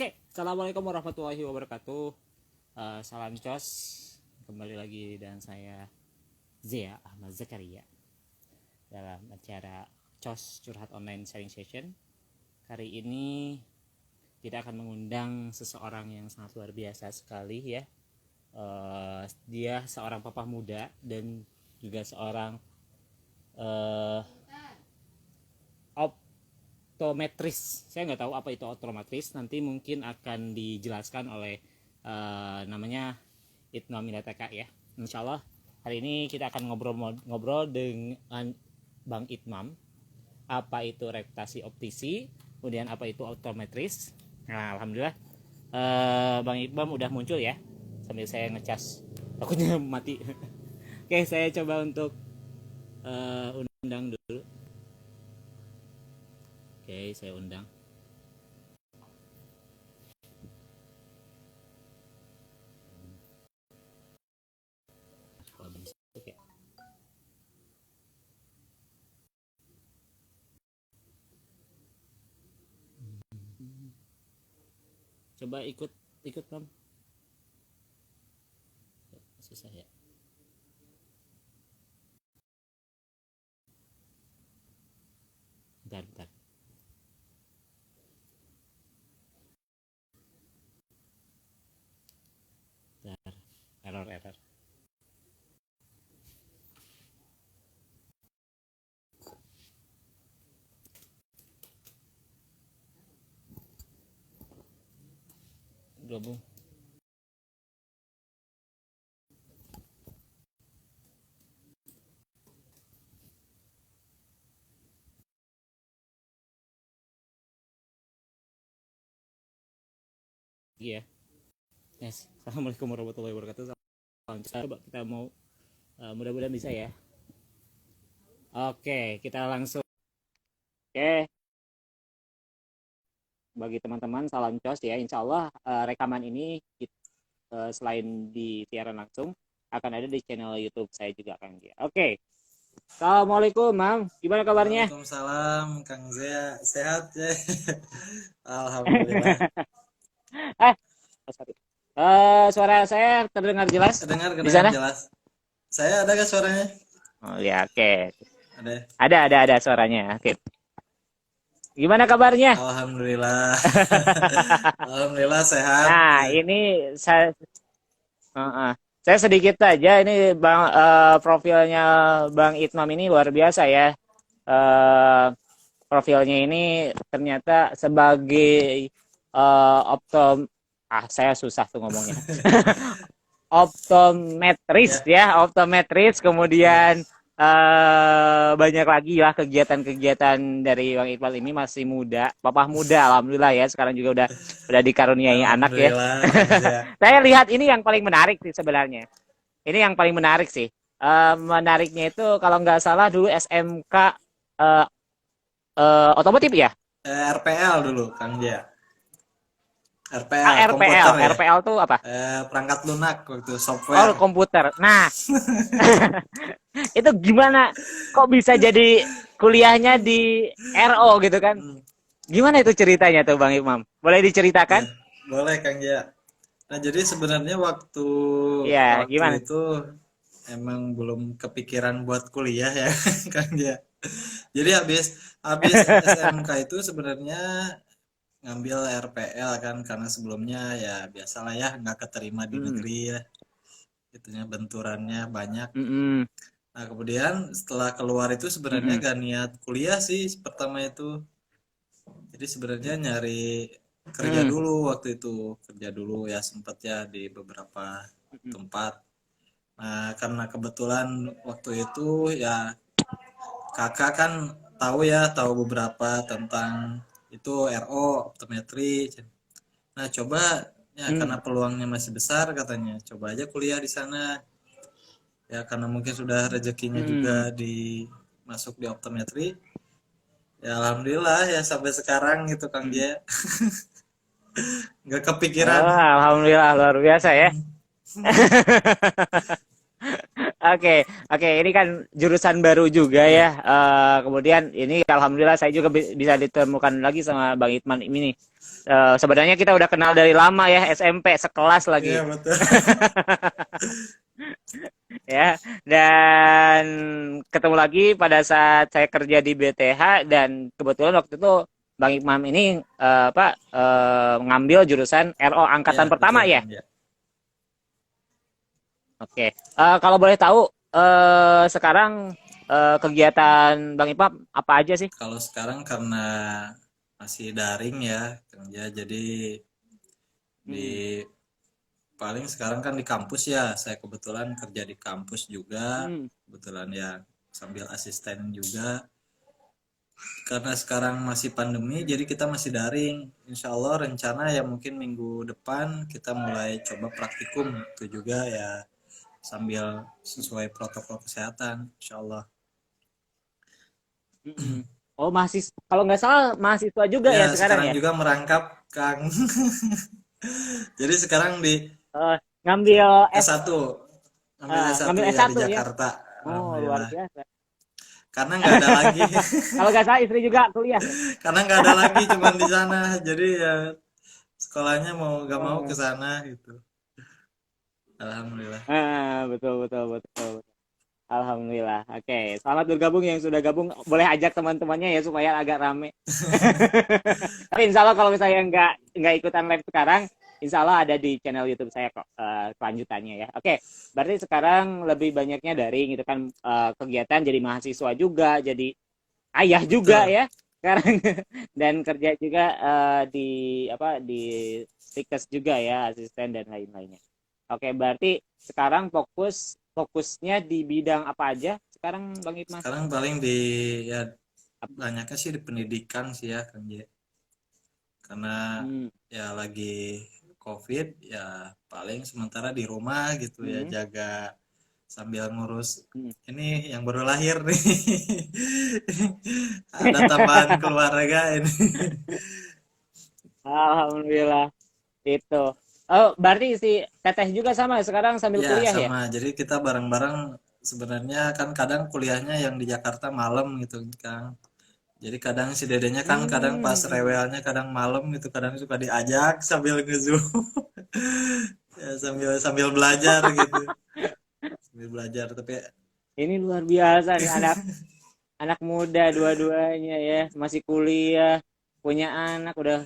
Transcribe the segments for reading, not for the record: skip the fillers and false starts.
Oke, assalamualaikum warahmatullahi wabarakatuh. Salam cos, kembali lagi dengan saya Zia Ahmad Zakaria dalam acara cos curhat online sharing session. Kali ini kita akan mengundang seseorang yang sangat luar biasa sekali ya. Dia seorang papa muda dan juga seorang optometris. Saya nggak tahu apa itu optometris, nanti mungkin akan dijelaskan oleh namanya Itmam Minataka ya. Insya Allah hari ini kita akan ngobrol dengan Bang Itmam, apa itu reputasi optisi, kemudian apa itu optometris. Nah, alhamdulillah Bang Itmam udah muncul ya, sambil saya ngecas takutnya mati. Oke, saya coba untuk undang dulu. Oke, saya undang. Oke. Coba ikut Bang. Susah ya. Bentar. Error. Gabung. Iya. Yes. Assalamualaikum warahmatullahi wabarakatuh. Coba kita mau mudah-mudahan bisa ya. Oke, kita langsung. Oke. Bagi teman-teman salam cos ya. Insya Allah rekaman ini selain di siaran langsung akan ada di channel YouTube saya juga Kang Zia. Oke. Assalamualaikum Mang. Gimana kabarnya? Waalaikumsalam Kang Zia. Sehat ya? Alhamdulillah. Suara saya terdengar jelas? Kedengar di sana? jelas. Saya ada gak suaranya? Oh ya, oke. Ada. Ada suaranya. Oke. Gimana kabarnya? Alhamdulillah. Alhamdulillah sehat. Nah, ini saya sedikit aja ini Bang, profilnya Bang Itmam ini luar biasa ya. Profilnya ini ternyata sebagai saya susah tuh ngomongnya. Optometris ya, optometris, kemudian banyak lagi lah kegiatan-kegiatan dari Bang Iqbal ini. Masih muda, papa muda, alhamdulillah ya, sekarang juga udah dikaruniai anak ya. Saya lihat ini yang paling menarik sih sebenarnya. Ini yang paling menarik sih. Menariknya itu kalau nggak salah dulu SMK otomotif ya? RPL dulu Kang Zia. RPL, komputer ya? RPL tuh apa? Perangkat lunak waktu software. Oh, komputer. Nah, itu gimana? Kok bisa jadi kuliahnya di RO gitu kan? Gimana itu ceritanya tuh Bang Imam? Boleh diceritakan? Ya, boleh Kang Zia. Nah, jadi sebenarnya waktu gimana? itu emang belum kepikiran buat kuliah ya Kang Zia. Jadi habis SMK itu sebenarnya ngambil RPL kan, karena sebelumnya ya biasalah ya nggak keterima di negeri ya, itunya benturannya banyak. Nah kemudian setelah keluar itu sebenarnya gak niat kuliah sih pertama itu, jadi sebenarnya nyari kerja dulu waktu itu, kerja dulu ya sempet ya di beberapa tempat. Nah karena kebetulan waktu itu ya kakak kan tahu beberapa tentang itu RO optometri. Nah coba ya karena peluangnya masih besar katanya, coba aja kuliah di sana ya, karena mungkin sudah rezekinya juga masuk di optometri ya. Alhamdulillah ya sampai sekarang gitu Kang Jaya. Nggak kepikiran. Alhamdulillah luar biasa ya. Oke, oke, ini kan jurusan baru juga Iya, ya. Kemudian ini alhamdulillah saya juga bisa ditemukan lagi sama Bang Itman ini. Sebenarnya kita udah kenal dari lama ya, SMP sekelas iya lagi betul. ya. Dan ketemu lagi pada saat saya kerja di BTH dan kebetulan waktu itu Bang Itman ini ngambil jurusan RO Iya angkatan betul pertama ya. kan ya. Oke, kalau boleh tahu sekarang kegiatan Bang Ipap apa aja sih? Kalau sekarang karena masih daring ya kerja, jadi Hmm. di paling sekarang kan di kampus ya. Saya kebetulan kerja di kampus juga, Hmm. kebetulan ya sambil asisten juga. Karena sekarang masih pandemi, jadi kita masih daring. Insya Allah rencana ya mungkin minggu depan kita mulai coba praktikum itu juga ya sambil sesuai protokol kesehatan, Insya Allah. Hmm. Oh, kalau nggak salah mahasiswa juga Ya ya sekarang sekarang ya? juga merangkap Kang. Jadi sekarang di Eh, ngambil S1, ambil S1 ngambil ya di S1 ya? Jakarta, Oh, luar alhamdulillah. biasa. Karena nggak ada lagi, Kalau nggak salah istri juga kuliah ya? karena nggak ada lagi cuman di sana. Jadi ya sekolahnya mau nggak mau ke Oh. sana gitu. Alhamdulillah. Betul, betul, betul. Alhamdulillah. Oke, selamat bergabung yang sudah gabung. Boleh ajak teman-temannya ya supaya agak rame. Tapi insya Allah kalau misalnya nggak ikutan live sekarang, insya Allah ada di channel YouTube saya kok kelanjutannya ya. Oke, berarti sekarang lebih banyaknya dari gitu kan kegiatan jadi mahasiswa juga, jadi ayah juga Betul. ya sekarang dan kerja juga di Stikes juga ya asisten dan lain-lainnya. Oke, berarti sekarang fokusnya di bidang apa aja sekarang Bang Ipman? Sekarang paling di ya banyaknya sih di pendidikan sih ya Kang J. Karena Hmm. ya lagi COVID ya paling sementara di rumah gitu ya Hmm. jaga sambil ngurus Hmm. ini yang baru lahir nih. Ada tambahan keluarga ini. Alhamdulillah itu. Oh, berarti si Teteh juga sama sekarang sambil Ya kuliah ya? sama. Jadi kita bareng-bareng sebenarnya kan kadang kuliahnya yang di Jakarta malam gitu Kang. Jadi kadang si dedenya kan kadang pas Hmm. rewelnya kadang malam gitu kadang suka diajak sambil ngezoom ya sambil sambil belajar gitu sambil belajar tapi Ini luar biasa nih anak anak muda dua-duanya ya, masih kuliah, punya anak udah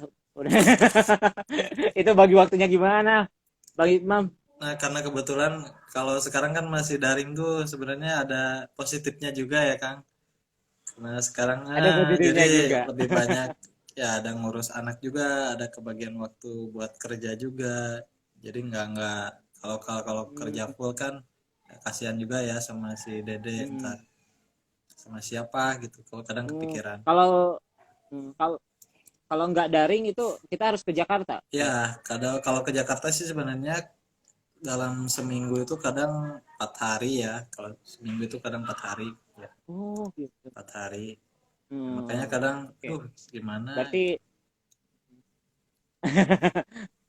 itu bagi waktunya gimana? Bagi Imam. nah karena kebetulan kalau sekarang kan masih daring tuh sebenarnya ada positifnya juga ya Kang. Nah sekarang Ada jadi positifnya juga. lebih banyak ya ada ngurus anak juga, ada kebagian waktu buat kerja juga. Jadi nggak kalau kalau kalau kerja Hmm. full kan ya kasihan juga ya sama si Dede Hmm. entar sama siapa gitu. Kalau kadang Oh, kepikiran. kalau kalau kalau nggak daring itu kita harus ke Jakarta, Ya, Bang. kadang kalau ke Jakarta sih sebenarnya dalam seminggu itu kadang 4 hari ya. Kalau seminggu itu kadang 4 hari ya, Oh, gitu. 4 hari. Makanya Hmm. kadang, Oke. gimana? Berarti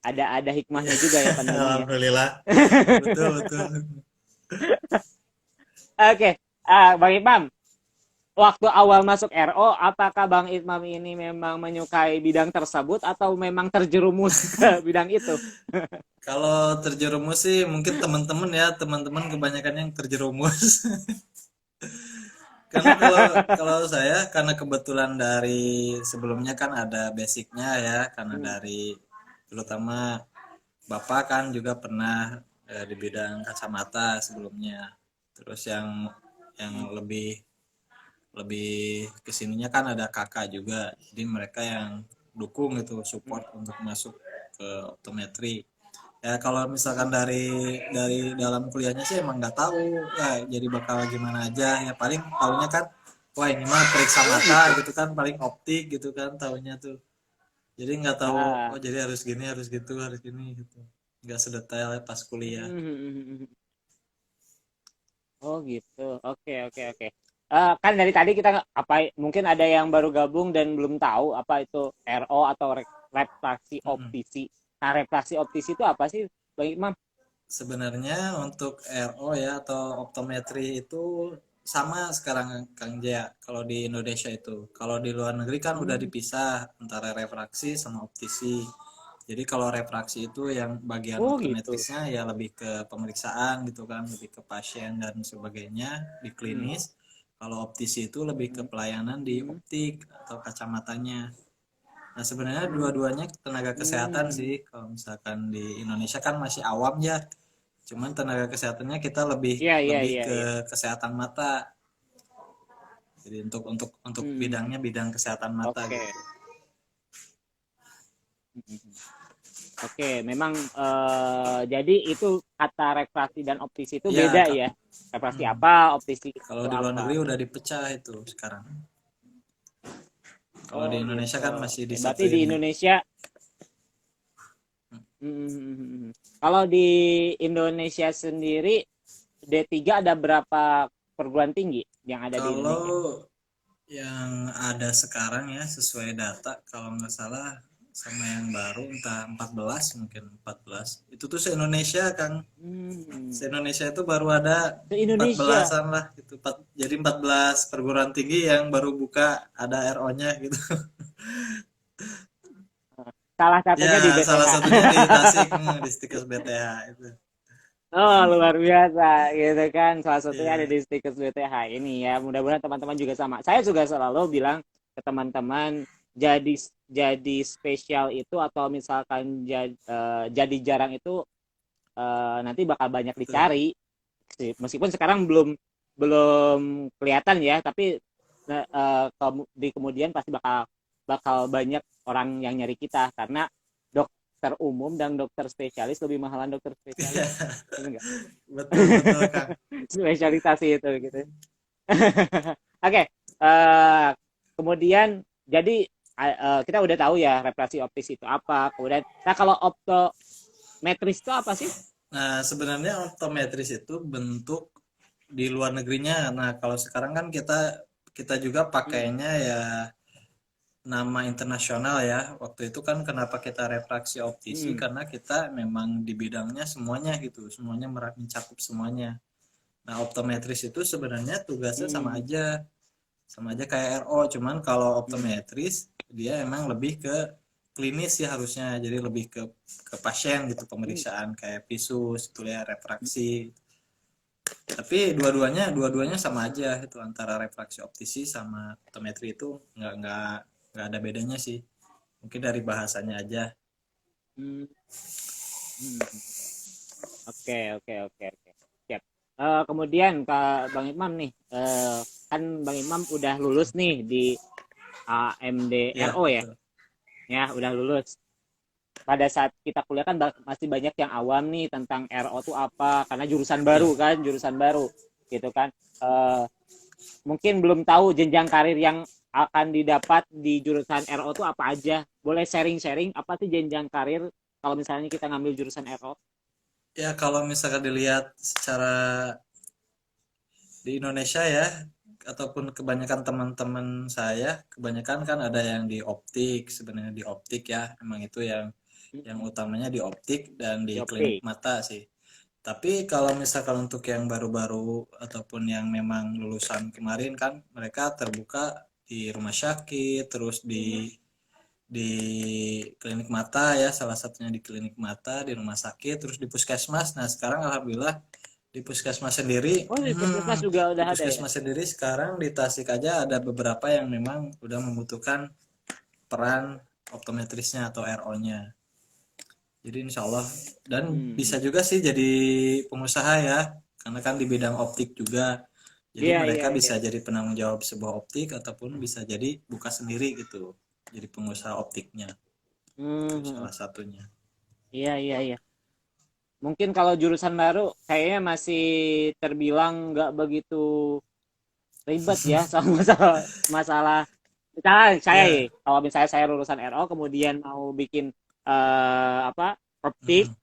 ada Ya, hikmahnya juga ya pandemi ya. alhamdulillah. Betul betul. Oke, Bang Imam, waktu awal masuk RO, apakah Bang Imam ini memang menyukai bidang tersebut atau memang terjerumus ke bidang itu? Kalau terjerumus sih mungkin teman-teman ya, teman-teman kebanyakan yang terjerumus. Karena kalau kalau saya karena kebetulan dari sebelumnya kan ada basicnya ya, karena Hmm. dari terutama Bapak kan juga pernah di bidang kacamata sebelumnya. Terus yang lebih lebih kesininya kan ada kakak juga. Jadi mereka yang dukung gitu, support untuk masuk ke optometri. Ya kalau misalkan dari dalam kuliahnya sih emang nggak tahu ya jadi bakal gimana aja. Ya paling tahunya kan wah ini mah periksa Oh mata gitu. gitu kan paling optik gitu kan tahunya tuh. Jadi nggak tahu Ah. oh jadi harus gini harus gitu harus gini gitu. Nggak sedetail pas kuliah. Oh gitu. Oke, oke, oke. Kan dari tadi kita mungkin ada yang baru gabung dan belum tahu apa itu RO atau refraksi Mm-mm. optisi. Nah, refraksi optisi itu apa sih, Bang Imam? sebenarnya untuk RO ya atau optometri itu sama sekarang Kang Jaya kalau di Indonesia itu. Kalau di luar negeri kan udah Hmm. dipisah antara refraksi sama optisi. Jadi kalau refraksi itu yang bagian Oh gitu. optometrisnya ya lebih ke pemeriksaan gitu kan, lebih ke pasien dan sebagainya di Hmm. klinis. Kalau optisi itu lebih ke Hmm. pelayanan di Hmm. optik atau kacamatanya. Nah, sebenarnya Hmm. dua-duanya tenaga kesehatan Hmm. sih. Kalau misalkan di Indonesia kan masih awam ya. Cuman tenaga kesehatannya kita lebih Iya iya lebih iya ke iya. kesehatan mata. Jadi untuk Hmm. bidangnya bidang kesehatan mata Oke. gitu. Hmm. Oke, memang jadi itu kata refraksi dan optisi itu Iya, beda Kak. ya. Refraksi Hmm. apa, optisi Kalau itu di luar apa. negeri udah dipecah itu sekarang. Kalau di Oh Indonesia gitu. kan masih Oke, berarti di disatuin gitu. Indonesia, kalau di Indonesia sendiri D3 ada berapa perguruan tinggi yang ada di Indonesia? Kalau yang ada sekarang ya sesuai data kalau nggak salah sama yang baru entah 14 mungkin 14 itu tuh se-Indonesia Kang, Hmm, se-Indonesia itu baru ada se empat Indonesia. belasan lah gitu jadi 14 perguruan tinggi yang baru buka ada RO-nya gitu. Salah Ya satunya di salah BTH. satunya di Tasik, di Stikes BTH itu. Oh, luar biasa gitu kan. Salah satunya ada Ya, di Stickers BTH ini ya. Mudah-mudahan teman-teman juga sama. Saya juga selalu bilang ke teman-teman jadi spesial itu atau misalkan jadi jarang itu nanti bakal banyak betul. dicari. Meskipun sekarang belum belum kelihatan ya, tapi di kemudian pasti bakal bakal banyak orang yang nyari kita karena dokter umum dan dokter spesialis lebih mahalan dokter spesialis. Benar nggak? Betul betul Kang. Spesialisasi itu gitu. Oke, uh, kemudian jadi kita udah tahu ya refraksi optis itu apa. Kemudian, nah kalau optometris itu apa sih? Nah sebenarnya optometris itu bentuk di luar negerinya. Nah kalau sekarang kan kita kita juga Hmm. pakainya ya nama internasional ya. Waktu itu kan kenapa kita refraksi optisi Hmm. karena kita memang di bidangnya semuanya gitu, semuanya mencakup semuanya. Nah, optometris itu sebenarnya tugasnya Hmm. sama aja kayak RO, cuman kalau Hmm. optometris dia emang lebih ke klinis ya harusnya, jadi lebih ke pasien gitu Hmm. pemeriksaan kayak visus, itu ya refraksi. Tapi dua-duanya sama aja itu antara refraksi optisi sama optometri itu nggak ada bedanya sih. Mungkin dari bahasanya aja. Hmm. Hmm. Oke, oke, oke, oke. Siap. Kemudian Kak Bang Imam nih, kan Bang Imam udah lulus nih di Ya, AMDRO ya, betul. ya udah lulus. Pada saat kita kuliah kan masih banyak yang awam nih tentang RO itu apa, karena jurusan Ya. baru kan, jurusan baru, gitu kan. Eh, Mungkin belum tahu jenjang karir yang akan didapat di jurusan RO itu apa aja. Boleh sharing-sharing apa sih jenjang karir kalau misalnya kita ngambil jurusan RO? Ya, kalau misalkan dilihat secara di Indonesia ya ataupun kebanyakan teman-teman saya kebanyakan kan ada yang di optik sebenarnya di optik ya emang itu yang utamanya di optik dan di klinik Oke. mata sih tapi kalau misalkan untuk yang baru-baru ataupun yang memang lulusan kemarin kan mereka terbuka di rumah sakit terus di klinik mata ya salah satunya di klinik mata di rumah sakit terus di puskesmas. Nah sekarang alhamdulillah di puskesmas sendiri, Oh, di puskesmas juga di udah ada ya? puskesmas sendiri sekarang di Tasik aja ada beberapa yang memang udah membutuhkan peran optometrisnya atau RO-nya. Jadi insya Allah dan Hmm. bisa juga sih jadi pengusaha ya, karena kan di bidang optik juga. Jadi Iya, iya, mereka iya. bisa jadi penanggung jawab sebuah optik ataupun bisa jadi buka sendiri gitu. Jadi pengusaha optiknya itu Hmm. salah satunya. Iya, iya, iya. Mungkin kalau jurusan baru kayaknya masih terbilang nggak begitu ribet ya sama masalah masalah misalnya saya ya, Ya, kalau misalnya saya lulusan RO kemudian mau bikin apa optik mm,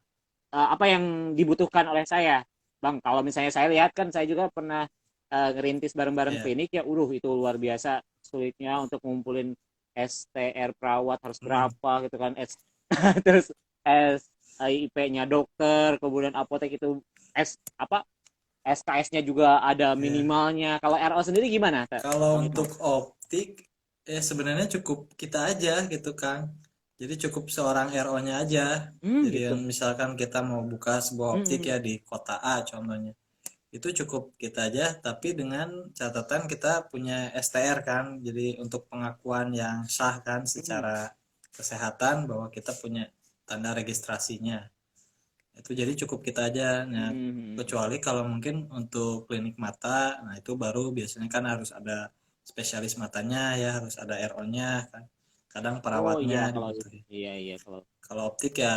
apa yang dibutuhkan oleh saya, Bang? Kalau misalnya saya lihat kan saya juga pernah ngerintis bareng-bareng ya, klinik ya, itu luar biasa sulitnya untuk ngumpulin STR perawat harus mm, berapa gitu kan, terus IP-nya dokter, kemudian apotek itu apa SKS-nya juga ada Ya. minimalnya. Kalau RO sendiri gimana, Kalau Bang Iqbal? untuk optik, ya sebenarnya cukup kita aja gitu kan. Jadi cukup seorang RO-nya aja. Jadi Gitu. misalkan kita mau buka sebuah optik Hmm, ya di kota A contohnya. Itu cukup kita aja, tapi dengan catatan kita punya STR kan. Jadi untuk pengakuan yang sah kan hmm, secara kesehatan bahwa kita punya tanda registrasinya. Itu jadi cukup kita aja. Nah, hmm. kecuali kalau mungkin untuk klinik mata, nah itu baru biasanya kan harus ada spesialis matanya ya, harus ada RO-nya kan. Kadang Oh perawatnya iya kalau dibutuhin. iya iya kalau Kalau optik ya,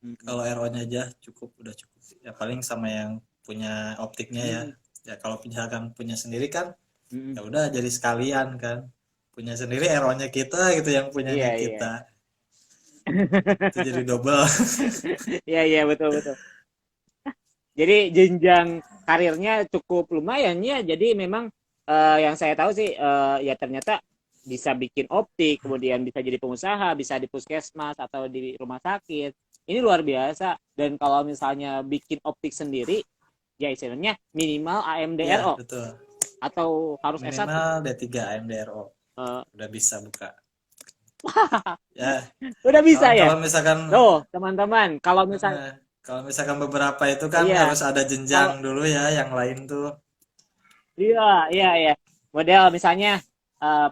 hmm, kalau RO-nya aja cukup, udah cukup. Ya paling sama yang punya optiknya ya. hmm, Ya kalau misalkan punya sendiri kan, hmm. ya udah jadi sekalian kan. Punya sendiri RO-nya kita gitu, yang punyanya Iya iya. kita. Itu jadi double. Iya iya betul betul. Jadi jenjang karirnya cukup lumayan ya. Jadi memang yang saya tahu sih ya ternyata bisa bikin optik, kemudian bisa jadi pengusaha, bisa di puskesmas atau di rumah sakit. Ini luar biasa. Dan kalau misalnya bikin optik sendiri, ya istilahnya minimal Iya, AMDRO betul. atau harus S1. Minimal D3 AMDRO. Eh, Udah bisa buka. Ya, udah kalau bisa ya? kalau misalkan Loh, teman-teman, kalau misal eh, kalau misalkan beberapa itu kan iya, harus ada jenjang kalau dulu ya, yang lain tuh. iya, iya, iya. Model misalnya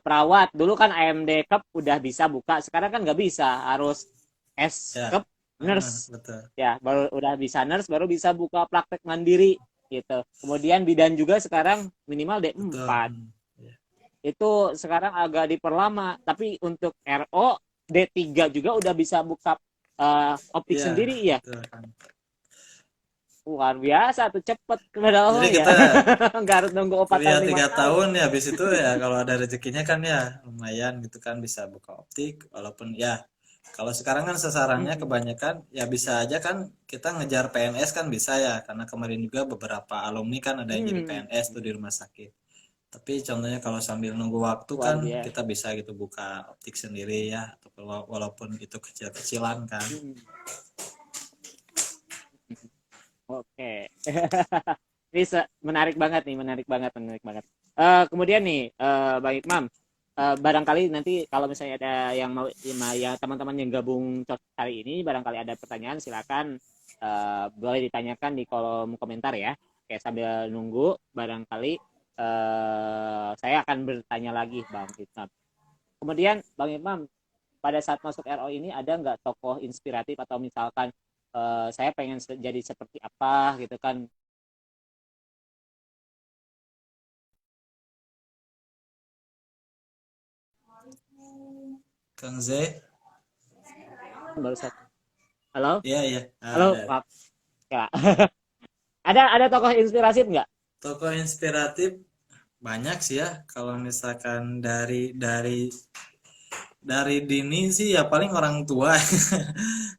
perawat dulu kan AMD Cup udah bisa buka, sekarang kan nggak bisa, harus S Ya, Cup nurse. betul. Ya, baru udah bisa nurse, baru bisa buka praktek mandiri gitu. Kemudian bidan juga sekarang minimal Betul. D4. Ya, Itu sekarang agak diperlama, tapi untuk RO D3 juga udah bisa buka optik iya, sendiri ya. betul kan. Luar biasa tuh cepet padahal Jadi ya. kita Nggak harus nunggu 4 tahun kuliah 5 tiga tahun. tahun ya, habis itu ya kalau ada rezekinya kan ya lumayan gitu kan, bisa buka optik. Walaupun ya kalau sekarang kan sasarannya Mm-mm. kebanyakan ya bisa aja kan kita ngejar PNS kan bisa ya, karena kemarin juga beberapa alumni kan ada yang jadi Hmm, PNS tuh di rumah sakit. Tapi contohnya kalau sambil nunggu waktu kan luar biasa. kita bisa gitu buka optik sendiri ya, atau walaupun itu kecil-kecilan kan. Hmm, oke. Ini menarik banget nih, menarik banget, menarik banget. Kemudian nih, Bang Ikmam, barangkali nanti kalau misalnya ada yang mau, ya teman-teman yang gabung hari ini, barangkali ada pertanyaan, silakan boleh ditanyakan di kolom komentar ya. Oke, sambil nunggu, barangkali saya akan bertanya lagi, Bang Ikmam. Kemudian, Bang Ikmam, pada saat masuk RO ini ada nggak tokoh inspiratif atau misalkan saya pengen jadi seperti apa gitu kan. Kang Z, Baru satu. Halo, iya iya. halo, Ada. Pak. Ya. Ada tokoh inspiratif nggak? Tokoh inspiratif banyak sih ya. Kalau misalkan dari dini sih ya paling orang tua.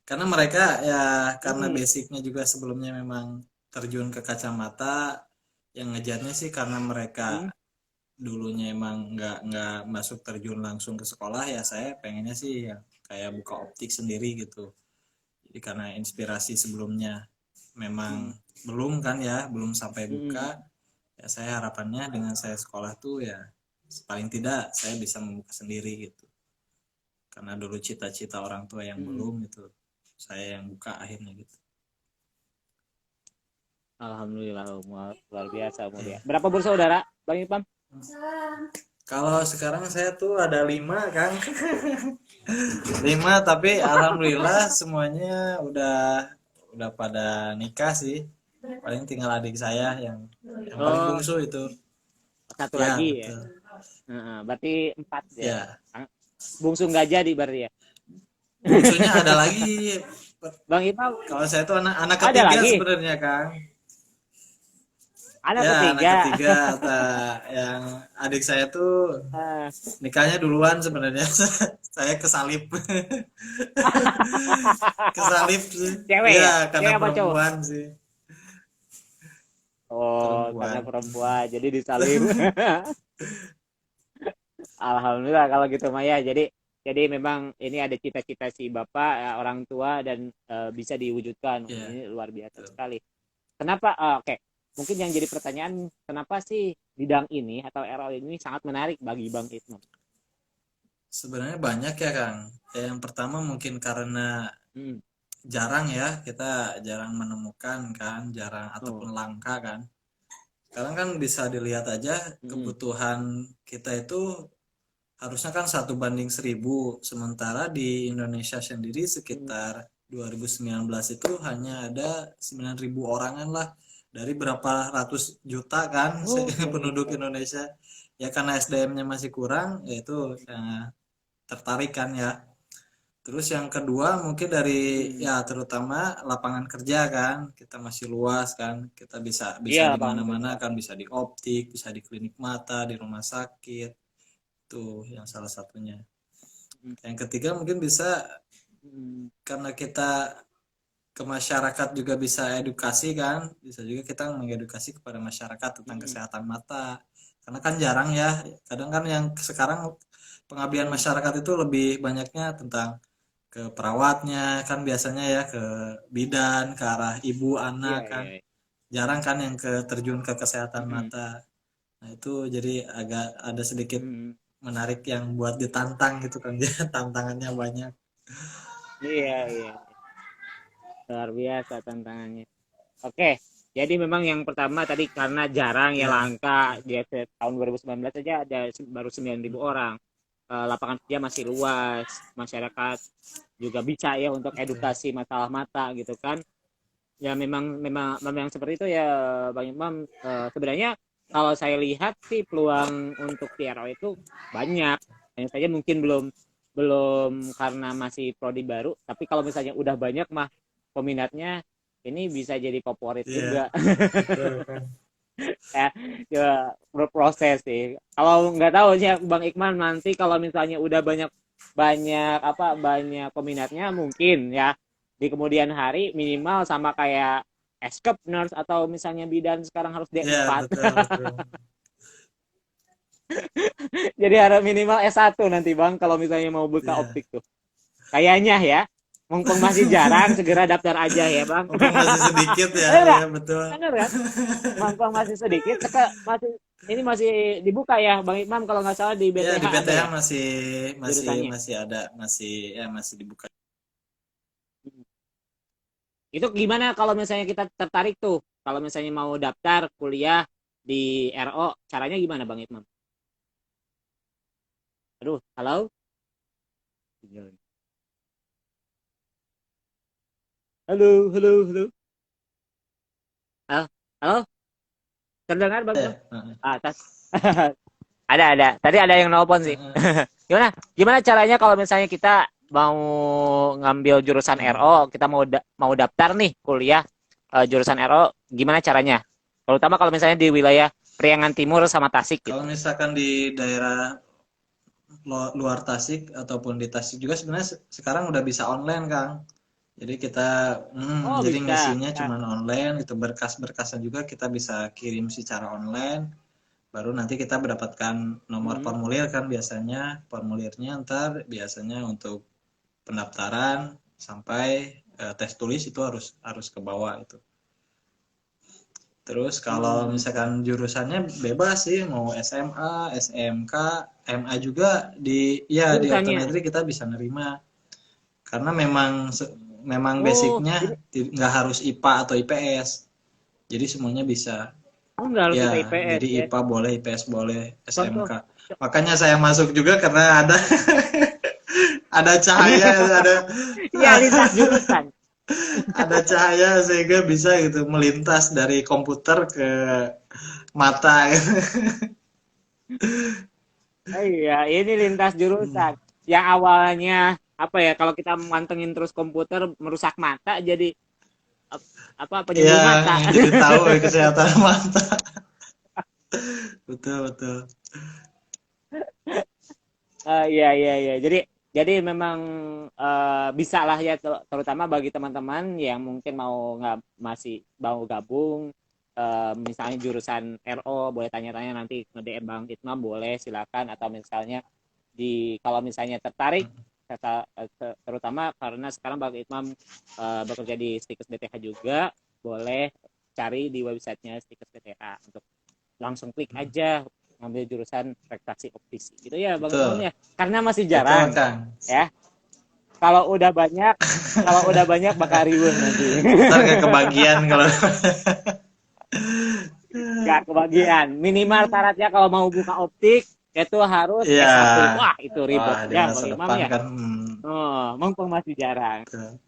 Karena mereka ya, karena Hmm. basicnya juga sebelumnya memang terjun ke kacamata, yang ngejarnya sih karena mereka Hmm. dulunya emang nggak masuk terjun langsung ke sekolah, ya saya pengennya sih ya kayak buka optik sendiri gitu. Jadi karena inspirasi sebelumnya memang Hmm. belum kan ya, belum sampai buka, Hmm. ya saya harapannya dengan saya sekolah tuh ya paling tidak saya bisa membuka sendiri gitu. Karena dulu cita-cita orang tua yang Hmm. belum itu, saya yang buka akhirnya gitu. Alhamdulillah, luar biasa mulia. Ya. Berapa bersaudara, Bang Ipam? Kalau sekarang saya tuh ada 5 Kang. 5, tapi alhamdulillah semuanya udah pada nikah sih. Paling tinggal adik saya yang paling Oh, bungsu itu. satu Ya, lagi ya. betul. Heeh, berarti 4 ya. Ya, Bungsu nggak jadi berarti ya. bungsunya ada lagi. Bang Ipam Kalau saya tuh anak anak ada ketiga lagi. sebenarnya, Kang. Anak Ya, anak ketiga. ketiga. Yang adik saya tuh Eh, nikahnya duluan sebenarnya. Saya kesalip. Kesalip sih. cewek ya? Ya, karena Cewek apa cowok? perempuan sih. Oh, karena Perempuan. perempuan, jadi disalim. Alhamdulillah kalau gitu Maya. Jadi Jadi memang ini ada cita-cita si Bapak, orang tua dan bisa diwujudkan. Ya, Ini luar biasa betul. sekali. Kenapa? Oke. Mungkin yang jadi pertanyaan, kenapa sih bidang ini atau RO ini sangat menarik bagi Bang Itno? Sebenarnya banyak ya Kang. Ya, yang pertama mungkin karena Hmm. jarang ya, kita jarang menemukan kan, jarang Oh. ataupun langka kan. Sekarang kan bisa dilihat aja Hmm. kebutuhan kita itu harusnya kan 1 banding 1.000, sementara di Indonesia sendiri Hmm. sekitar 2019 itu hanya ada 9.000 orangan lah dari berapa ratus juta kan Oh, penduduk Indonesia. Indonesia. Ya karena SDM-nya masih kurang, yaitu tertarik kan ya. Terus yang kedua mungkin dari Hmm. ya terutama lapangan kerja kan, kita masih luas kan, kita bisa Iya, bisa di lapangan mana-mana kerja. kan, bisa di optik, bisa di klinik mata, di rumah sakit, tuh yang salah satunya. Hmm. Yang ketiga mungkin bisa Hmm. karena kita ke masyarakat juga bisa edukasi kan, bisa juga kita mengedukasi kepada masyarakat tentang Hmm. kesehatan mata. Karena kan jarang ya, kadang kan yang sekarang pengabdian Hmm. masyarakat itu lebih banyaknya tentang ke perawatnya kan biasanya ya, ke bidan, ke arah ibu Iya, anak kan. iya. Jarang kan yang ke terjun ke kesehatan Hmm. mata. Nah, itu jadi agak ada sedikit Hmm. menarik yang buat ditantang gitu kan dia tantangannya banyak. Iya, iya. Luar biasa tantangannya. Oke, jadi memang yang pertama tadi karena jarang ya Ya, langka, dia tahun 2019 saja ada baru 9.000 orang. Lapangan kerja masih luas, masyarakat juga bisa ya untuk betul. edukasi masalah mata gitu kan. Ya memang memang memang seperti itu ya Bang Imam. Sebenarnya kalau saya lihat sih peluang untuk TRO itu banyak. Hanya saja mungkin belum belum karena masih prodi baru, tapi kalau misalnya udah banyak mah peminatnya ini bisa jadi favorit Iya, juga. betul kan. Ya, ya berproses sih. Kalau nggak tahu sih Bang Ikman nanti kalau misalnya udah banyak banyak apa banyak peminatnya mungkin ya di kemudian hari minimal sama kayak escape nurse atau misalnya bidan sekarang harus Iya, D4. betul, betul. Jadi harus minimal S1 nanti Bang kalau misalnya mau buka Iya. optik tuh. Kayaknya ya. Mumpung masih jarang segera daftar aja ya Bang. Mumpung masih sedikit ya, Bener nggak? ya betul. Bener kan? Mumpung masih sedikit, masih ini masih dibuka ya Bang Imam kalau nggak salah di Ya BTH di ada PTH ya masih masih jurusannya. masih ada, masih ya masih dibuka. Itu gimana kalau misalnya kita tertarik tuh, kalau misalnya mau daftar kuliah di RO, caranya gimana Bang Imam? Aduh, halo? Halo, halo, halo. Halo, halo? Terdengar Bang Imam? Ya, heeh. Atas. Ada. Tadi ada yang nelpon sih. Heeh, Gimana? Gimana caranya kalau misalnya kita mau ngambil jurusan heeh. RO, kita mau daftar nih kuliah jurusan RO, gimana caranya? Terutama kalau misalnya di wilayah Priangan Timur sama Tasik Kalau gitu. misalkan di daerah luar Tasik ataupun di Tasik juga sebenarnya sekarang udah bisa online, Kang. Jadi kita Oh, jadi bisa. ngisinya Ya. cuman online, itu berkas-berkasnya juga kita bisa kirim secara online. Baru nanti kita mendapatkan nomor Hmm. formulir kan, biasanya formulirnya ntar biasanya untuk pendaftaran sampai tes tulis itu harus harus ke bawah itu. Terus kalau Hmm. misalkan jurusannya bebas sih, mau SMA, SMK, MA juga di Jurusannya. optometri kita bisa nerima. Karena memang memang Oh, basicnya jadi nggak harus IPA atau IPS. Jadi semuanya bisa. nggak harus Ya, IPA IPS jadi ya. IPA boleh, IPS boleh, SMK. Contoh. Makanya saya masuk juga karena ada cahaya, ada Iya, lintas jurusan. ada cahaya sehingga bisa gitu melintas dari komputer ke mata gitu. Oh, iya, ini lintas jurusan. Yang awalnya apa ya, kalau kita mantengin terus komputer merusak mata jadi apa Ya, penyembuh mata. jadi tahu kesehatan mata. Betul, betul. Iya. Jadi memang bisa lah ya terutama bagi teman-teman yang mungkin masih mau gabung misalnya jurusan RO boleh tanya-tanya nanti nge-DM Bang Itmam boleh silakan atau misalnya kalau misalnya tertarik, terutama karena sekarang Bang Itmam bekerja di Stikes BTH juga, boleh cari di websitenya Stikes BTH untuk langsung klik aja ngambil jurusan refraksi optisi gitu ya Bang Itmam Betul. ya, karena masih Betul, jarang Kang. ya. Kalau udah banyak bakal riuh nanti. Ntar gak kebagian kalau Gak kebagian. Minimal syaratnya kalau mau buka optik itu harus iya. S1. Wah, itu ribet Wah, di ya masa Bang Imam depan ya. kan Oh, mumpung masih jarang. betul.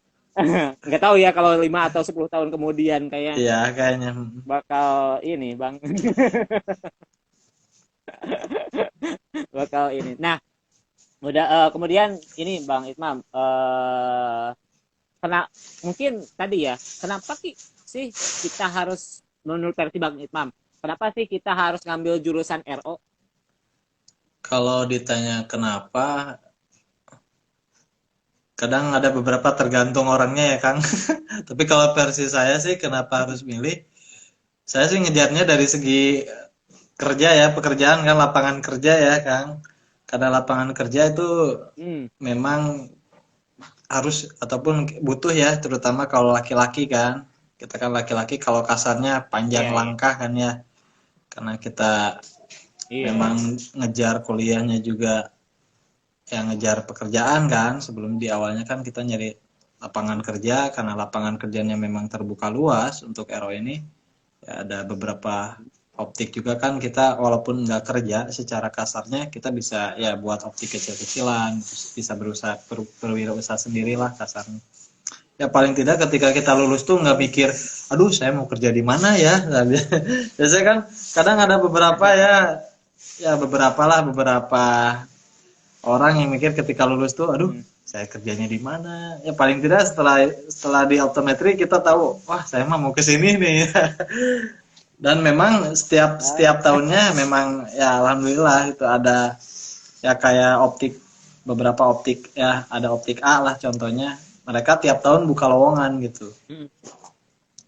Nggak tahu ya kalau 5 atau 10 tahun kemudian kayak Iya, kayaknya bakal ini, Bang. Bakal ini. Nah, udah kemudian ini Bang Itmam mungkin tadi ya, kenapa sih kita harus menurut versi Bang Itmam? Kenapa sih kita harus ngambil jurusan RO? kalau ditanya kenapa, kadang ada beberapa tergantung orangnya ya, Kang. Tapi kalau versi saya sih kenapa harus milih? Saya sih ngejarnya dari segi kerja ya, pekerjaan kan, lapangan kerja ya, Kang. Karena lapangan kerja itu Hmm, memang harus ataupun butuh ya, terutama kalau laki-laki kan. Kita kan laki-laki kalau kasarnya panjang iya iya. langkah kan ya. Karena kita Iya. memang ngejar kuliahnya juga yang ngejar pekerjaan kan. Sebelum di awalnya kan kita nyari lapangan kerja, karena lapangan kerjanya memang terbuka luas untuk RO ini. Ya, ada beberapa optik juga kan, kita walaupun nggak kerja secara kasarnya kita bisa ya buat optik kecil-kecilan, bisa berusaha berwirausaha sendirilah kasarnya. Ya paling tidak ketika kita lulus tuh nggak mikir, aduh saya mau kerja di mana ya. Biasanya kan kadang ada beberapa beberapa orang yang mikir ketika lulus tuh, aduh Hmm. saya kerjanya di mana. Ya paling tidak setelah di optometri kita tahu, wah saya mah mau ke sini nih. Dan memang setiap Ah, setiap tahunnya memang ya alhamdulillah itu ada ya kayak beberapa optik ya, ada optik A lah contohnya, mereka tiap tahun buka lowongan gitu, hmm.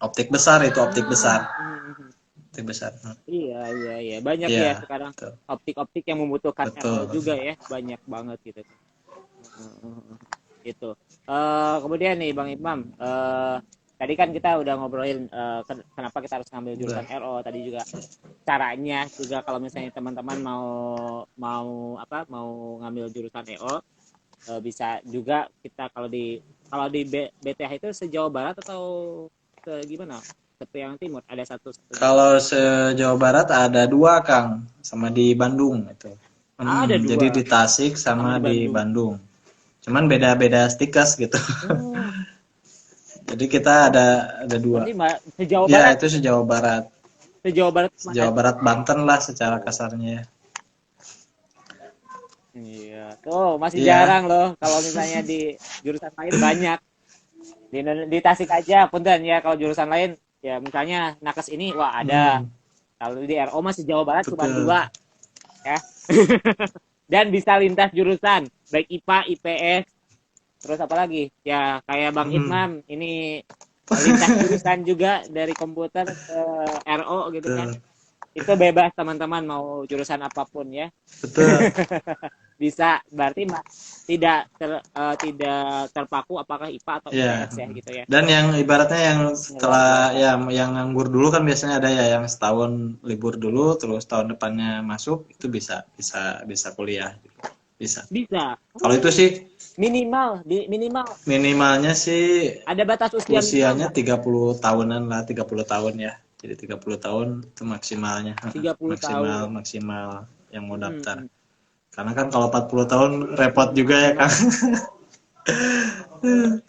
optik besar, itu optik besar, Ah, hmm. optik besar. Iya iya iya. Banyak ya Iya, sekarang betul, optik-optik yang membutuhkan RO betul. juga ya, banyak banget gitu. Gitu. Kemudian nih Bang Imam, tadi kan kita udah ngobrolin kenapa kita harus ngambil Udah. jurusan RO, tadi juga caranya juga kalau misalnya teman-teman mau mau mau ngambil jurusan EO, bisa juga kita kalau di BTH itu sejauh barat atau gimana? Seperti yang timur ada satu-satunya. Kalau se-Jawa Barat ada dua, Kang, sama di Bandung itu. Ada Jadi di dua Tasik sama sama di di Bandung. Bandung. Cuman beda-beda stikes gitu. Oh, Jadi kita ada dua. berarti sejauh Ya, barat, itu se-Jawa Barat. sejauh barat mana Se-Jawa tuh? Barat Banten lah secara Oh, kasarnya ya. iya. Tuh, masih Iya. jarang loh kalau misalnya di jurusan lain banyak. Di Tasik aja, punten ya kalau jurusan lain ya misalnya nakes ini wah ada. Hmm, Kalau di RO masih Jawa Barat cuma betul. dua ya. Dan bisa lintas jurusan, baik IPA, IPS, terus apa lagi? Ya kayak Bang Hmm, Itmam ini lintas jurusan juga dari komputer ke RO gitu kan. betul. Itu bebas teman-teman mau jurusan apapun ya. Betul. Bisa berarti tidak terpaku apakah IPA atau Ya. IPS ya gitu ya. Dan yang ibaratnya yang Ini luar setelah biasa. ya yang nganggur dulu kan biasanya ada ya yang setahun libur dulu terus tahun depannya masuk, itu bisa bisa bisa kuliah gitu. Bisa. Bisa. Kalau itu sih Minimal minimalnya sih ada batas usia minimal usianya nggak? 30 tahunan lah, 30 tahun ya. Jadi 30 tahun itu maksimalnya. 30 Maksimal tahun. maksimal yang mau daftar. Hmm, Karena kan kalau 40 tahun repot juga ya, maksimal Kang.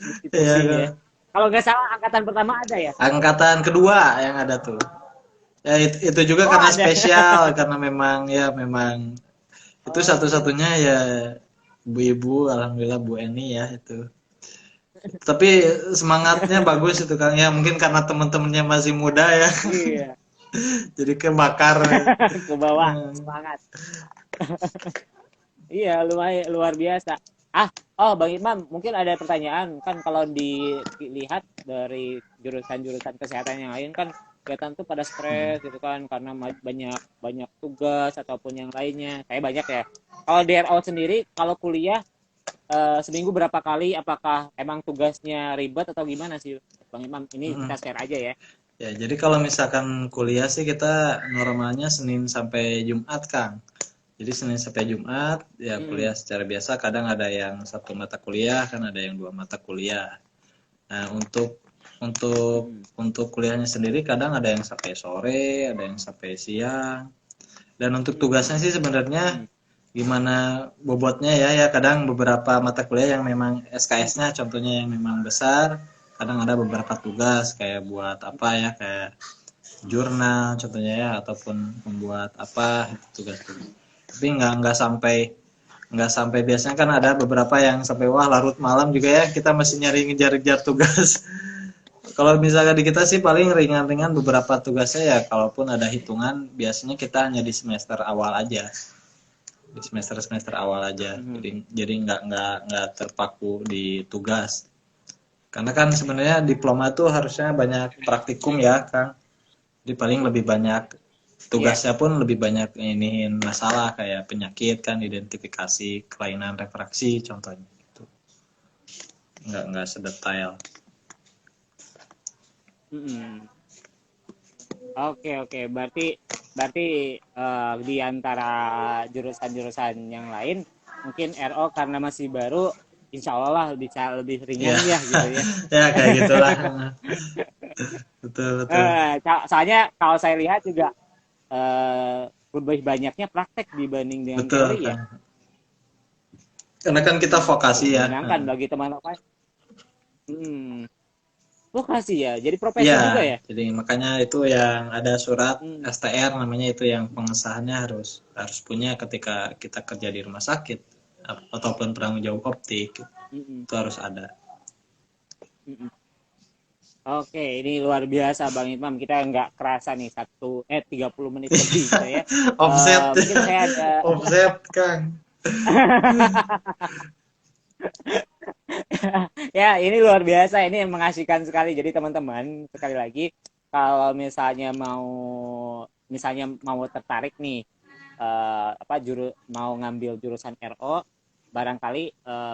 mesti Iya pusing kan. ya. Kalau nggak salah angkatan pertama ada ya? Angkatan kedua yang ada tuh. Ya itu juga Oh karena ada. spesial, karena memang itu Oh, satu-satunya ya, ibu-ibu, alhamdulillah Bu Eni ya itu. Tapi semangatnya bagus itu Kang ya, mungkin karena teman-temannya masih muda ya. iya. Jadi kebakar. Ke bawah Hmm, semangat. Iya, lumayan luar biasa. Oh Bang Imam, mungkin ada pertanyaan kan kalau dilihat dari jurusan-jurusan kesehatan yang lain kan kelihatan tuh pada stres gitu kan karena banyak banyak tugas ataupun yang lainnya. Kayak banyak ya. Kalau DRO sendiri, kalau kuliah seminggu berapa kali? Apakah emang tugasnya ribet atau gimana sih, Bang Imam? Ini Mm-mm. kita share aja ya. Ya, jadi kalau misalkan kuliah sih kita normalnya Senin sampai Jumat, Kang. Jadi Senin sampai Jumat ya Mm-mm. kuliah secara biasa, kadang ada yang satu mata kuliah, kan ada yang dua mata kuliah. Nah, Mm-mm. untuk kuliahnya sendiri kadang ada yang sampai sore, ada yang sampai siang. Dan untuk Mm-mm. tugasnya sih sebenarnya Mm-mm. gimana bobotnya ya, ya kadang beberapa mata kuliah yang memang SKS-nya contohnya yang memang besar, kadang ada beberapa tugas kayak buat apa ya, kayak jurnal contohnya ya, ataupun membuat apa tugas-tugas. Tapi nggak sampai biasanya kan ada beberapa yang sampai wah larut malam juga ya, kita masih nyari ngejar-ngejar tugas. Kalau misalnya di kita sih paling ringan-ringan beberapa tugasnya ya, kalaupun ada hitungan biasanya kita hanya di semester awal aja, di semester awal aja. Mm-mm. Jadi nggak terpaku di tugas, karena kan sebenarnya diploma tuh harusnya banyak praktikum ya Kang. Jadi paling lebih banyak Iya. tugasnya pun lebih banyak iniin masalah kayak penyakit kan, identifikasi kelainan refraksi contohnya gitu. Nggak sedetail. Mm-mm. Oke, oke. Berarti berarti di antara jurusan-jurusan yang lain, mungkin RO karena masih baru, insya Allah lah bisa lebih ringan Ya, ya gitu ya. ya kayak gitulah. Betul betul. Soalnya kalau saya lihat juga lebih banyaknya praktek dibanding dengan Betul teori ya. Kang. Karena kan kita Tuh, vokasi ya. menyenangkan bagi teman-teman. Hmm, vokasi ya. Jadi Iya, profesi juga ya. jadi makanya itu yang ada surat Hmm, STR namanya, itu yang pengesahannya harus harus punya ketika kita kerja di rumah sakit ataupun penanggung jawab optik, hmm, itu harus ada. hmm. Oke, ini luar biasa Bang Imam. Kita nggak kerasa nih 30 menit lebih gitu ya. Offset, Mungkin saya ada offset Kang. ya ini luar biasa. Ini mengasihkan sekali. Jadi teman-teman sekali lagi kalau misalnya mau tertarik nih apa mau ngambil jurusan RO, barangkali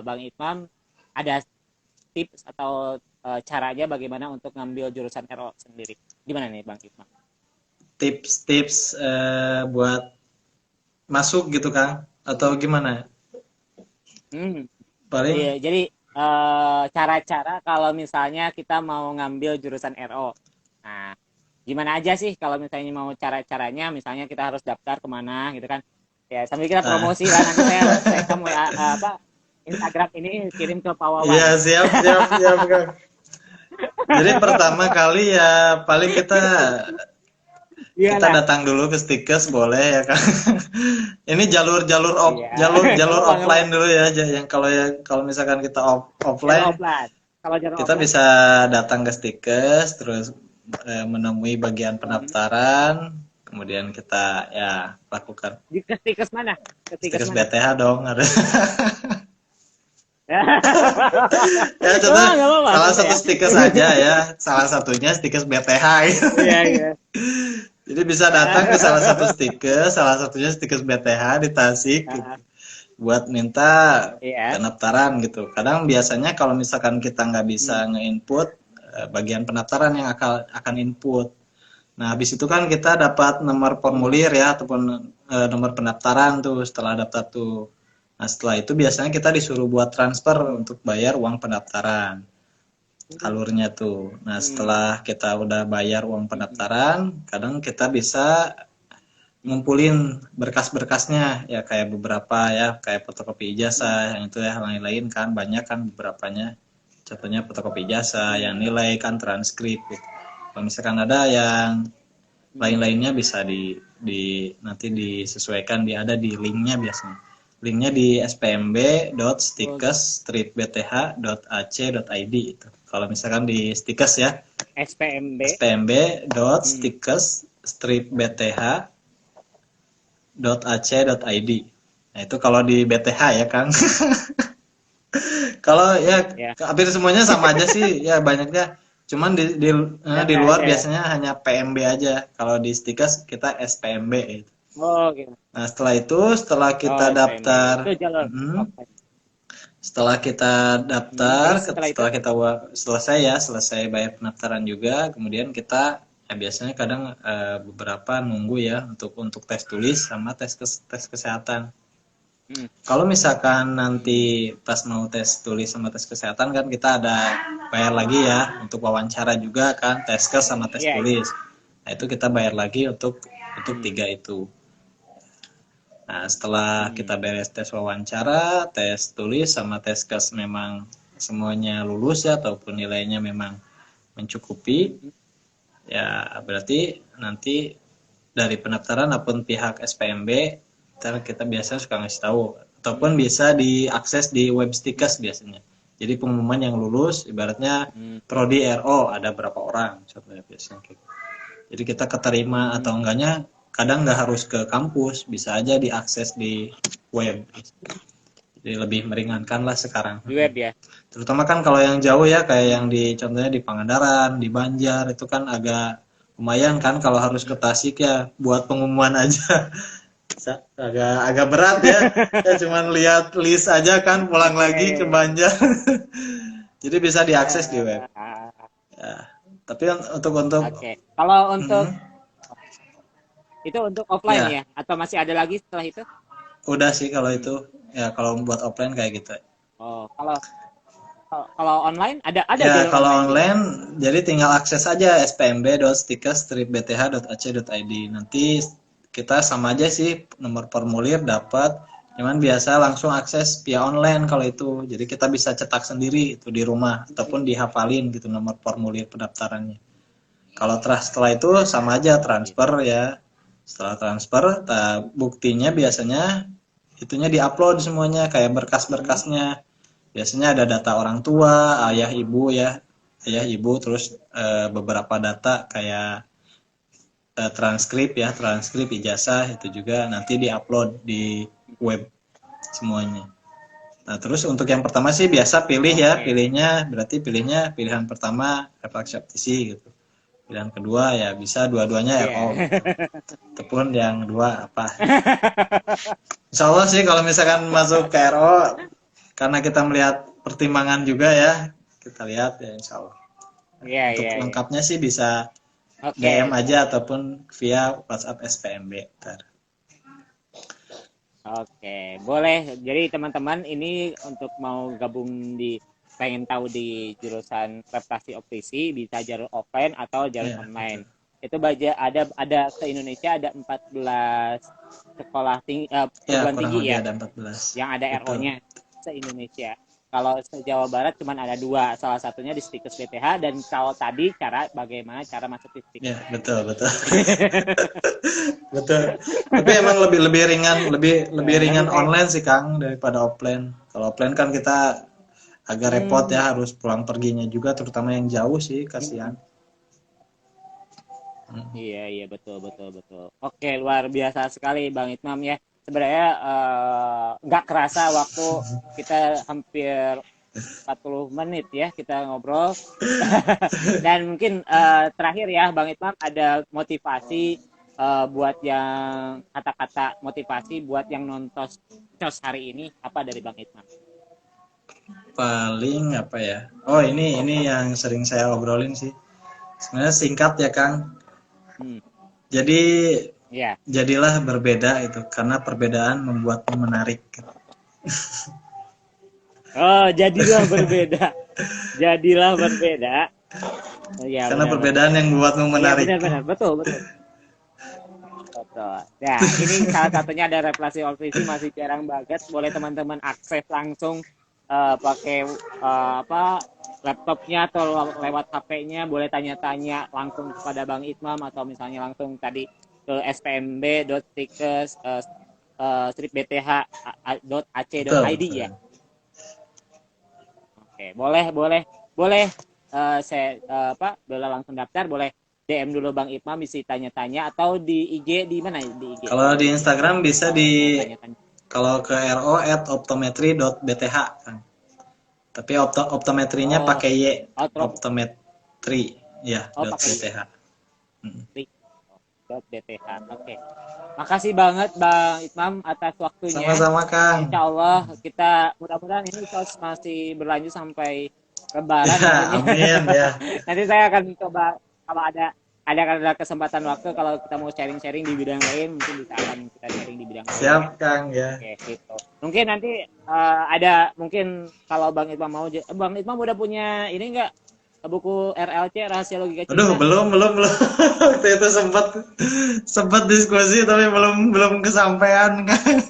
Bang Imam ada tips atau caranya bagaimana untuk ngambil jurusan RO sendiri. Gimana nih Bang Imam? Tips-tips buat masuk gitu Kang, atau gimana? Hmm, iya, Paling jadi cara-cara kalau misalnya kita mau ngambil jurusan RO. Nah, gimana aja sih kalau misalnya mau cara-caranya, misalnya kita harus daftar kemana gitu kan? Ya, sambil kita ah, promosi lah, nanti saya kamu apa Instagram ini kirim ke Pak Wawan. iya siap siap siap Kang. Jadi pertama kali ya paling kita Gimana? datang dulu ke Stikes boleh ya kan. Ini Iya, jalur kamu Bang, kamu offline dulu ya. Yang kalau misalkan kita jalur offline, offline. Kalau jalur kita offline, bisa datang ke Stikes terus menemui bagian hmm, pendaftaran, kemudian kita ya lakukan ke Stikes mana? Ke Stikes Stikes mana? BTH dong harus. Ya Oh, contoh nggak apa-apa, salah santai satu ya. Stikes aja ya. Salah satunya Stikes BTH gitu. Iya, iya. Jadi bisa datang ke salah satu Stikes, salah satunya Stikes BTH di Tasik gitu, buat minta Iya. pendaftaran gitu. Kadang biasanya kalau misalkan kita nggak Hmm. bisa nge-input, bagian pendaftaran yang akan input. Nah, habis itu kan kita dapat nomor Hmm. formulir ya, ataupun nomor pendaftaran tuh setelah daftar tuh. Nah, setelah itu biasanya kita disuruh buat transfer Hmm. untuk bayar uang pendaftaran, alurnya tuh. Nah, Hmm. setelah kita udah bayar uang Hmm. pendaftaran, kadang kita bisa Hmm. ngumpulin berkas-berkasnya ya, kayak beberapa ya, kayak fotokopi Hmm. ijazah yang itu ya, lain-lain kan banyak kan beberapanya, contohnya fotokopi ijazah yang Hmm. nilai kan, transkrip gitu. Kalau misalkan ada yang Hmm. lain-lainnya bisa nanti disesuaikan, ada di linknya biasanya, linknya di Oh, spmb.stikes-bth.ac.id itu kalau misalkan di stikes ya, SPMB. Hmm. spmb.stikes-bth .ac.id. Nah, itu kalau di BTH ya, Kang. Kalau ya Ya. hampir semuanya sama aja sih, ya banyaknya Cuman Udah di nggak luar ada ya? biasanya hanya PMB aja. Kalau di Stikes kita SPMB gitu. Oh gitu. Nah, setelah Oh kita SPMB. Itu daftar, jalur mm, offline. setelah kita Terus daftar, setelah itu? setelah kita selesai ya, selesai bayar pendaftaran juga, kemudian kita ya biasanya kadang beberapa nunggu ya untuk tes tulis sama tes kesehatan. Hmm. Kalau misalkan Hmm. nanti pas mau tes tulis sama tes kesehatan kan kita ada bayar lagi ya untuk wawancara juga kan, tes kes sama tes Iya, iya. tulis. Nah, itu kita bayar lagi untuk Hmm. tiga itu. Nah, setelah kita Hmm. beres tes wawancara, tes tulis sama tes kes memang semuanya lulus ya ataupun nilainya memang mencukupi, Hmm. ya berarti nanti dari pendaftaran ataupun pihak SPMB kita biasa suka ngasih tahu Hmm. ataupun bisa diakses di web Hmm. Stikes biasanya. Jadi pengumuman yang lulus ibaratnya Hmm. prodi RO ada berapa orang contohnya biasanya gitu. Jadi kita keterima Hmm. atau enggaknya kadang nggak harus ke kampus, bisa aja diakses di web. Jadi lebih meringankan lah sekarang. Di web ya. Terutama kan kalau yang jauh ya kayak yang Hmm. di contohnya di Pangandaran, di Banjar itu kan agak lumayan kan kalau harus ke Hmm. Tasik ya buat pengumuman aja agak agak berat ya. Ya cuman lihat list aja kan pulang Iya, lagi iya, ke iya. Banjar. Jadi bisa diakses di web. Ah, Ya. Tapi untuk oke. Kalau untuk mm, itu untuk offline ya ya, atau masih ada lagi setelah itu? udah sih kalau Hmm. itu ya kalau buat offline kayak gitu. Oh, kalau kalau online ada Ya, jalur kalau online juga. online, jadi tinggal akses aja spmb.stikes-bth.ac.id. Nanti kita sama aja sih nomor formulir dapat, cuman biasa langsung akses via online kalau itu. Jadi kita bisa cetak sendiri itu di rumah ataupun dihafalin gitu nomor formulir pendaftarannya. Kalau setelah itu sama aja Oh, transfer gitu. ya. Setelah transfer, buktinya biasanya itunya diupload semuanya kayak Hmm. berkas-berkasnya. Biasanya ada data orang tua, ayah Hmm. ibu ya, ayah ibu terus beberapa data kayak transkrip ijazah itu juga nanti diupload di web semuanya. Nah, terus untuk yang pertama sih biasa pilih ya, Oke. pilihnya pilihan pertama refleksi optisi gitu. Pilihan kedua ya bisa dua-duanya Iya. RO gitu. Ataupun yang dua apa. Insya Allah sih kalau misalkan masuk ke RO karena kita melihat pertimbangan juga ya, kita lihat ya insya Allah. Iya, Untuk iya, iya. lengkapnya sih bisa DM Oke. aja ataupun via WhatsApp SPMB. Ntar. Oke, boleh. Jadi teman-teman ini untuk mau gabung di pengen tahu di jurusan reputasi optisi bisa jalur offline atau jalur Ya, betul. online. Itu baja ada se Indonesia ada 14 sekolah tinggi Ya, perguruan kurang tinggi lebih ya ada 14. yang ada Betul. RO-nya se Indonesia. Kalau se Jawa Barat cuma ada dua, salah satunya di Stikes BTH dan kalau tadi bagaimana cara masuk di Ya, Stikes betul, BTH. betul. Betul. Tapi emang lebih lebih ringan, lebih lebih Tapi ringan online sih Kang daripada offline. Kalau offline kan kita agak repot hmm, ya harus pulang perginya juga terutama yang jauh sih kasihan. hmm. Iya, iya, betul, betul, betul. Oke, luar biasa sekali Bang Itmam ya. Sebenarnya nggak kerasa waktu kita hampir 40 menit ya kita ngobrol. Dan mungkin terakhir ya Bang Itmam ada motivasi buat yang kata-kata motivasi buat yang nonton COS hari ini apa dari Bang Itmam? Paling apa ya? Oh, ini yang sering saya obrolin sih. Sebenarnya singkat ya Kang. Hmm, Jadi ya. jadilah berbeda itu karena perbedaan membuatmu menarik. Oh, jadilah berbeda. Jadilah berbeda. Ya, Karena benar-benar. perbedaan yang membuatmu Iya, menarik. benar-benar. Betul, betul. Betul. Ya, ini salah satunya ada refleksi OVC masih jarang banget. Boleh teman-teman akses langsung pakai apa laptopnya atau lewat HP-nya. Boleh tanya-tanya langsung kepada Bang Itmam atau misalnya langsung tadi ke spmb.stikes Betul, bth.ac.id betul. ya. Oke, boleh, boleh, boleh. Saya boleh langsung daftar, boleh DM dulu Bang Ipma, bisa tanya-tanya atau di IG di mana di IG Kalau kalau di di Instagram bisa mau di tanya-tanya. kalau ke ro@optometri.bth kan. Tapi optometrinya Oh, pakai Y, outro. optomet Tri, ya, Oh, dot pakai .bth. Hmm. .bth. Oke. Makasih banget Bang Itmam atas waktunya. Sama-sama Kang. Insya Allah kita mudah-mudahan ini terus masih berlanjut sampai Lebaran Ya, mungkin ya. amin ya. Nanti saya akan coba kalau ada kesempatan waktu kalau kita mau sharing-sharing di bidang lain mungkin bisa akan kita sharing di bidang lain Siap ya. Kang ya. Oke, gitu. Mungkin nanti ada mungkin kalau Bang Itmam mau Bang Itmam udah punya ini enggak buku RLC Rahasia Logika Cinta? Aduh, belum. Waktu itu sempat diskusi tapi belum kesampaian Kang.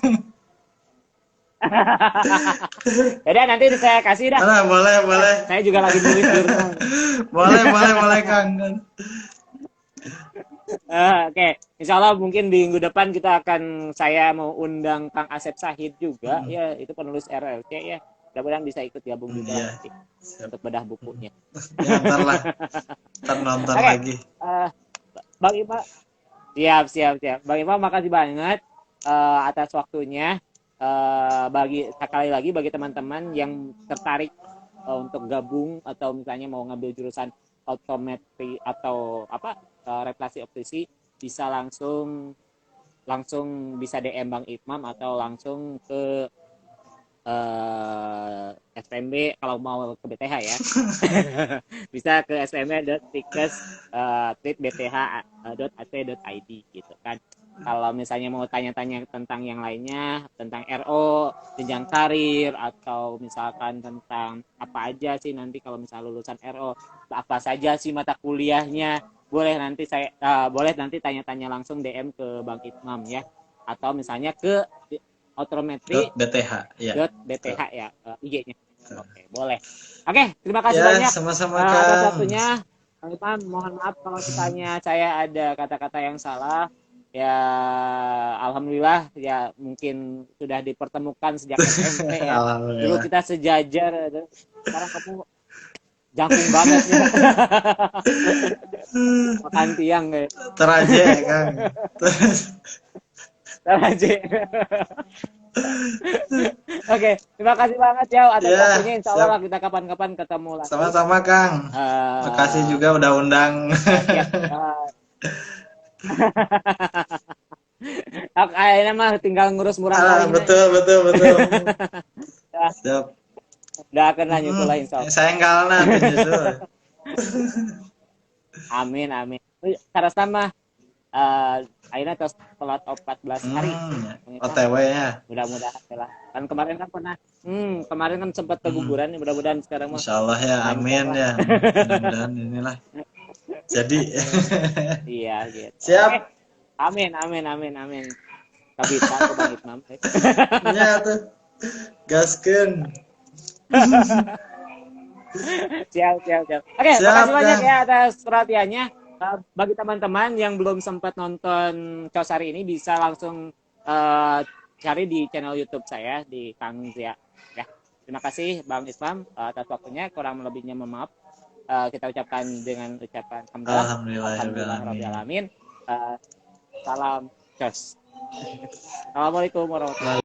Yaudah nanti saya kasih dah. Nah, boleh. Saya juga lagi nulis jurnal. boleh Kang. Oke. Insya Allah mungkin di minggu depan saya mau undang Kang Asep Sahid juga ya, itu penulis RLC ya. Mudah-mudahan bisa ikut gabung juga Iya. nanti untuk bedah bukunya. Ya, ntar nonton Oke. lagi. Bang Ima, siap. Bang Ima, makasih banget atas waktunya. Sekali lagi bagi teman-teman yang tertarik untuk gabung atau misalnya mau ngambil jurusan optometri atau refraksi optisi, bisa langsung bisa DM Bang Itmam atau langsung ke SPMB kalau mau ke BTH ya. Bisa ke spmb.tikes.bth.ac.id gitu kan. Kalau misalnya mau tanya-tanya tentang yang lainnya, tentang RO, jenjang karir, atau misalkan tentang apa aja sih nanti kalau misalnya lulusan RO, apa saja sih mata kuliahnya, boleh nanti tanya-tanya langsung DM ke Bang Itmam ya. Atau misalnya ke Otometri .bth ya. .bth ya IG-nya. Oke, boleh. Oke, terima kasih Ya, banyak sama-sama atas Kang. waktunya. Bang Ipan, mohon maaf kalau misalnya saya ada kata-kata yang salah. Ya, alhamdulillah ya mungkin sudah dipertemukan sejak SMP ya. Dulu Alhamdulillah. kita sejajar. Sekarang kamu jangkung banget ya. Makan tiang kayak. Teraje Kang. Teraje. Oke, terima kasih banget ya atas waktunya. Insya Allah kita kapan-kapan ketemu lagi. Sama-sama Kang. Makasih juga udah undang. Siap. Akhirnya mah tinggal ngurus murah kali. Betul. Siap. Udah akan lanjut lah insya Allah. Saya enggak nyusul. Amin. Cara sama akhirnya terus sholat 14 hari. OTW ya. Mudah-mudahan lah. Kan kemarin kan pernah kemarin kan sempat keguguran, mudah-mudahan sekarang mah. Insyaallah ya, amin ya. Mudah-mudahan inilah. Jadi. Iya gitu. Siap. Okay. Amin. Kabita ke Bang Itmam. Ya tuh. Gaskeun. Siap. Oke, makasih banyak ya atas perhatiannya. Bagi teman-teman yang belum sempat nonton Cos hari ini bisa langsung cari di channel YouTube saya di Kang Zia. Ya, terima kasih Bang Islam atas waktunya. Kurang lebihnya mohon maaf. Kita ucapkan dengan ucapan alhamdulillahirobbilalamin. Salam Cos. Assalamualaikum warahmatullahi wabarakatuh.